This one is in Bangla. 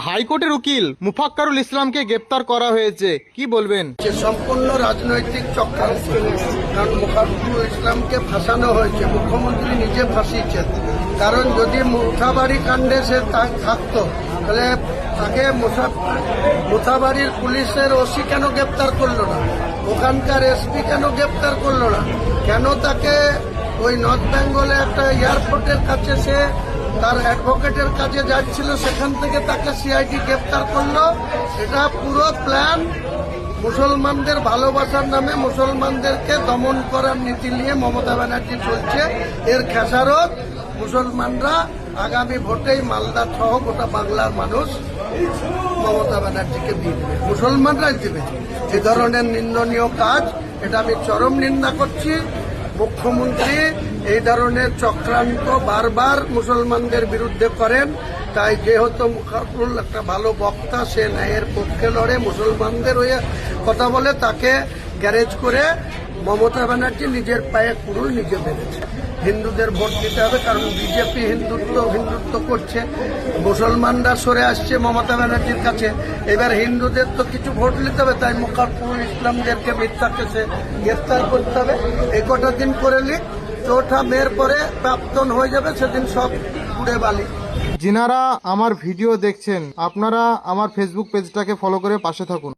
হাইকোর্টের উকিল মুফাক্কারুল ইসলামকে গ্রেপ্তার করা হয়েছে, কি বলবেন? যে সম্পূর্ণ রাজনৈতিক চক্রান্ত, কারণ মুফাক্কারুল ইসলামকে ফাঁসানো হয়েছে, মুখ্যমন্ত্রী নিজে ফাঁসিয়েছেন। কারণ যদি মুথাবাড়ি কাণ্ডে সে থাকতো তাহলে তাকে মুথাবাড়ির পুলিশের ওসি কেন গ্রেপ্তার করলো না, ওখানকার এসপি কেন গ্রেপ্তার করলো না, কেন তাকে ওই নর্থ বেঙ্গলে একটা এয়ারপোর্টের কাছে সে তার অ্যাডভোকেটের কাছে যাচ্ছিল, সেখান থেকে তাকে সিআইডি গ্রেপ্তার করলো। এটা পুরো প্ল্যান মুসলমানদের ভালোবাসার নামে মুসলমানদেরকে দমন করার নীতি নিয়ে মমতা ব্যানার্জি চলছে। এর খেসারত মুসলমানরা আগামী ভোটেই মালদা সহ গোটা বাংলার মানুষ মমতা ব্যানার্জিকে দিয়ে দেবে, মুসলমানরাই দেবে। এ ধরনের নিন্দনীয় কাজ, এটা আমি চরম নিন্দা করছি। মুখ্যমন্ত্রী এই ধরনের চক্রান্ত বারবার মুসলমানদের বিরুদ্ধে করেন। তাই যেহেতু মুফাক্কারুল একটা ভালো বক্তা, সে ন্যায়ের পক্ষে লড়ে, মুসলমানদের হয়ে কথা বলে, তাকে গ্যারেজ করে মমতা ব্যানার্জি নিজের পায়ে কুড়ুল নিজে বেঁধেছে। হিন্দুদের ভোট দিতে হবে, কারণ বিজেপি হিন্দুত্ব করছে, মুসলমানরা সরে আসছে মমতা ব্যানার্জির কাছে। এবার হিন্দুদের তো কিছু ভোট নিতে হবে, তাই মুফাক্কারুল ইসলামদেরকে মিথ্যা কেসে গ্রেফতার করতে হবে। এই কটা দিন করে নিক, 4 মের পরে প্রাপ্তন হয়ে যাবে, সেদিন সব উড়ে বালি। যিনারা আমার ভিডিও দেখছেন, আপনারা আমার ফেসবুক পেজটাকে ফলো করে পাশে থাকুন।